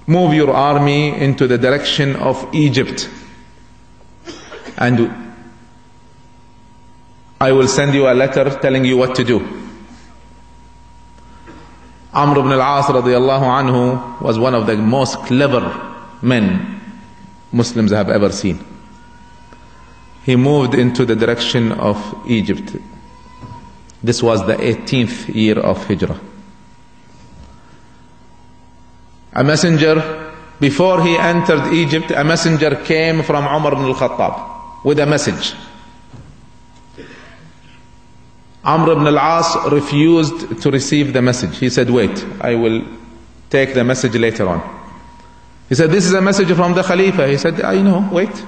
move your army into the direction of Egypt, and I will send you a letter telling you what to do. Amr ibn al-As radiyallahu anhu was one of the most clever men Muslims have ever seen. He moved into the direction of Egypt. This was the 18th year of Hijrah. A messenger, before he entered Egypt, a messenger came from Umar ibn al-Khattab with a message. Amr ibn al-As refused to receive the message. He said, wait, I will take the message later on. He said, this is a message from the Khalifa. He said, I know, wait,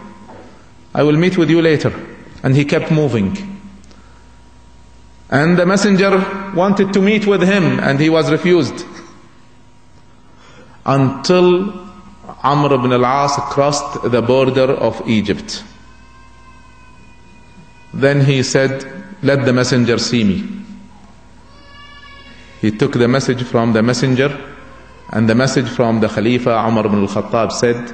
I will meet with you later. And he kept moving. And the messenger wanted to meet with him, and he was refused. Until Amr ibn al-As crossed the border of Egypt. Then he said, let the messenger see me. He took the message from the messenger, and the message from the Khalifa Umar ibn al-Khattab said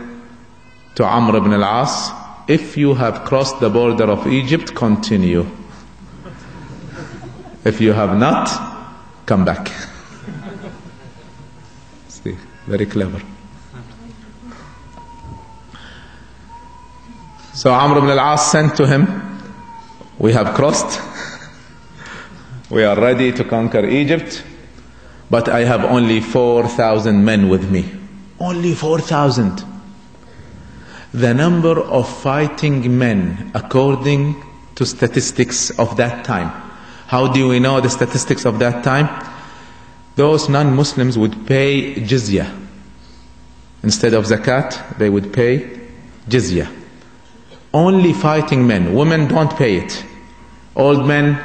to Amr ibn al-As, if you have crossed the border of Egypt, continue. If you have not, come back. See, very clever. So Amr ibn al-As sent to him, we have crossed. We are ready to conquer Egypt, but I have only 4,000 men with me. Only 4,000. The number of fighting men according to statistics of that time. How do we know the statistics of that time? Those non-Muslims would pay jizya. Instead of zakat, they would pay jizya. Only fighting men. Women don't pay it. Old men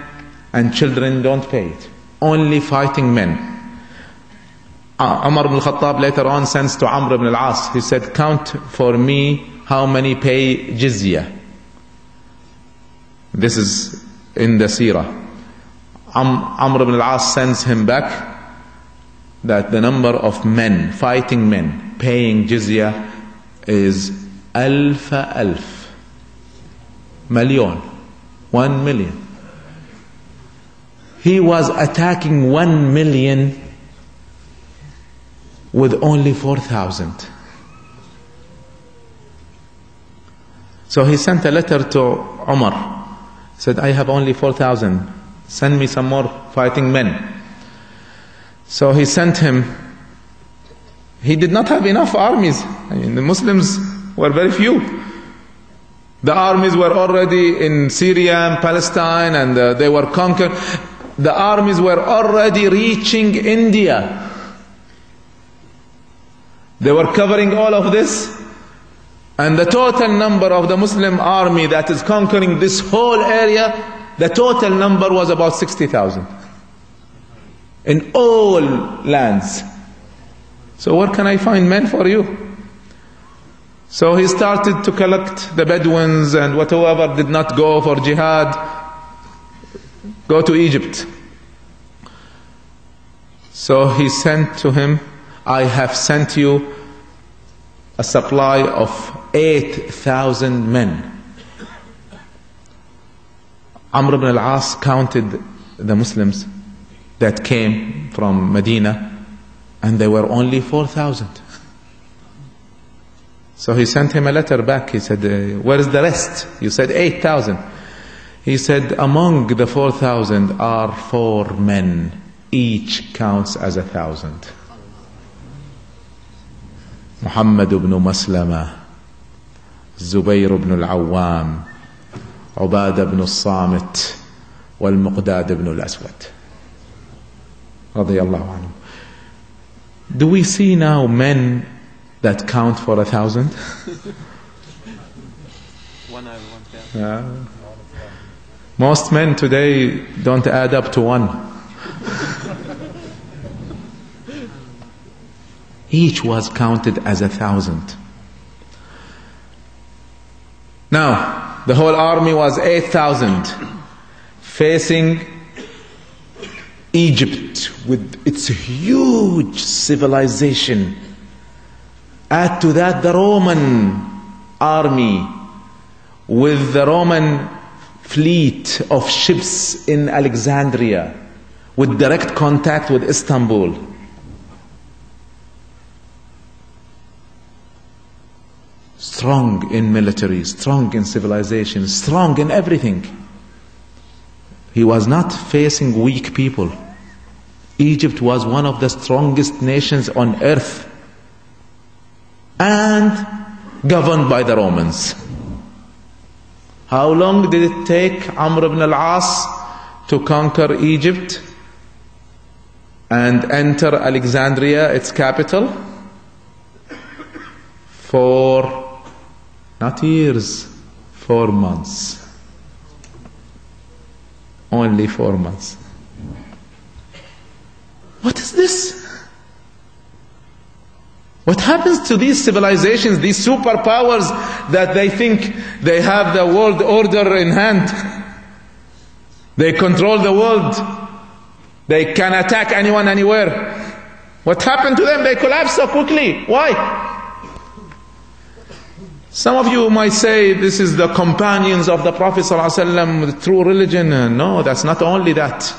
and children don't pay it. Only fighting men. Umar ibn al-Khattab later on sends to Amr ibn al-As. He said, count for me how many pay jizya. This is in the seerah. Amr ibn al-As sends him back that the number of men, fighting men, paying jizya is alf. Million. 1 million. He was attacking 1 million with only 4,000. So he sent a letter to Umar. He said, I have only 4,000. Send me some more fighting men. So he sent him. He did not have enough armies. I mean, the Muslims were very few. The armies were already in Syria and Palestine, and they were conquered. The armies were already reaching India. They were covering all of this. And the total number of the Muslim army that is conquering this whole area, the total number was about 60,000. In all lands. So where can I find men for you? So he started to collect the Bedouins and whatever did not go for jihad, go to Egypt. So he sent to him, I have sent you a supply of 8,000 men. Amr ibn al-As counted the Muslims that came from Medina, and they were only 4,000. So he sent him a letter back. He said, where is the rest? You said 8,000. He said, among the 4,000 are 4 men. Each counts as 1,000. Muhammad ibn Maslama, Zubayr ibn al-Awwam, Ubadah ibn al-Samit, wal-Muqdad ibn al-Aswad. Radiyallahu anhu. Do we see now men that count for 1,000? Most men today don't add up to 1. Each was counted as 1,000. Now, the whole army was 8,000 facing Egypt with its huge civilization. Add to that the Roman army with the Roman fleet of ships in Alexandria with direct contact with Istanbul. Strong in military, strong in civilization, strong in everything. He was not facing weak people. Egypt was one of the strongest nations on earth and governed by the Romans. How long did it take Amr ibn al-As to conquer Egypt and enter Alexandria, its capital? 4, not years, 4 months. Only 4 months. What is this? What happens to these civilizations, these superpowers that they think they have the world order in hand? They control the world. They can attack anyone, anywhere. What happened to them? They collapsed so quickly. Why? Some of you might say this is the companions of the Prophet ﷺ, the true religion. No, that's not only that.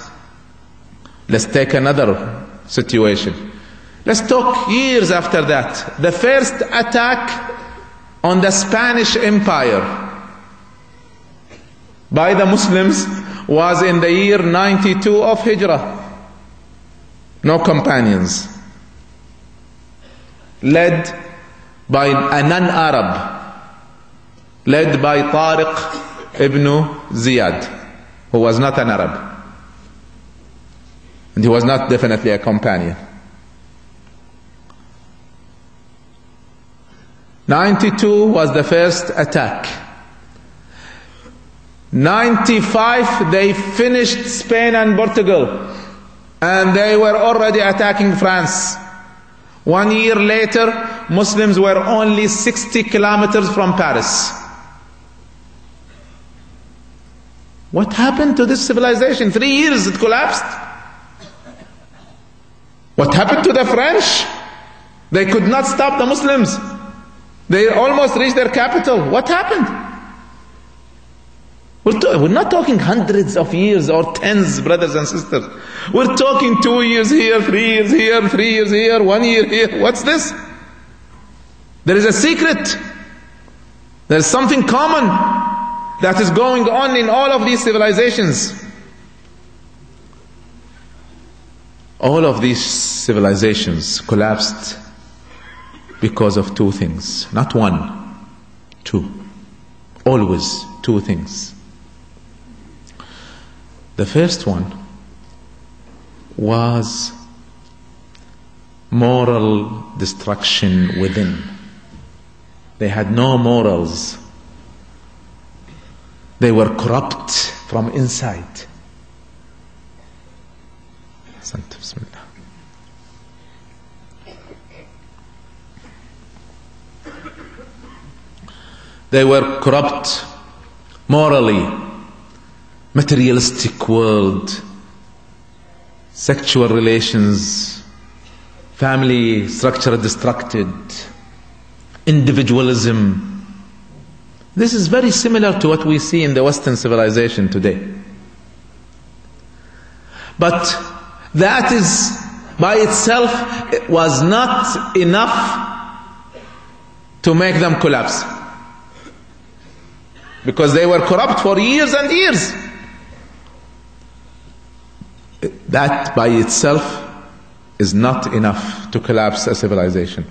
Let's take another situation. Let's talk years after that. The first attack on the Spanish Empire by the Muslims was in the year 92 of Hijrah. No companions. Led by a non-Arab. Led by Tareq ibn Ziyad, who was not an Arab. And he was not definitely a companion. 92 was the first attack. 95 they finished Spain and Portugal, and they were already attacking France. 1 year later, Muslims were only 60 kilometers from Paris. What happened to this civilization? 3 years it collapsed. What happened to the French? They could not stop the Muslims. They almost reached their capital. What happened? We're not talking hundreds of years or tens, brothers and sisters. We're talking 2 years here, 3 years here, 3 years here, 1 year here. What's this? There is a secret. There is something common that is going on in all of these civilizations. All of these civilizations collapsed because of 2 things. Not 1, 2. Always 2 things. The first one was moral destruction within. They had no morals. They were corrupt from inside. Bismillah. They were corrupt morally, materialistic world, sexual relations, family structure destructed, individualism. This is very similar to what we see in the Western civilization today. But that is by itself, it was not enough to make them collapse. Because they were corrupt for years and years. That by itself is not enough to collapse a civilization.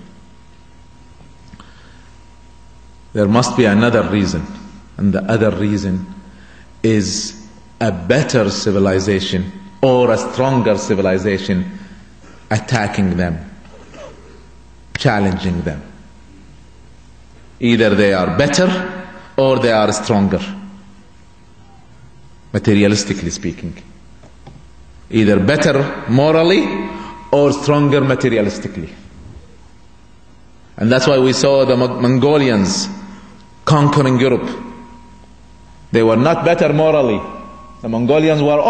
There must be another reason. And the other reason is a better civilization or a stronger civilization attacking them, challenging them. Either they are better or they are stronger, materialistically speaking. Either better morally or stronger materialistically. And that's why we saw the Mongolians conquering Europe. They were not better morally. The Mongolians were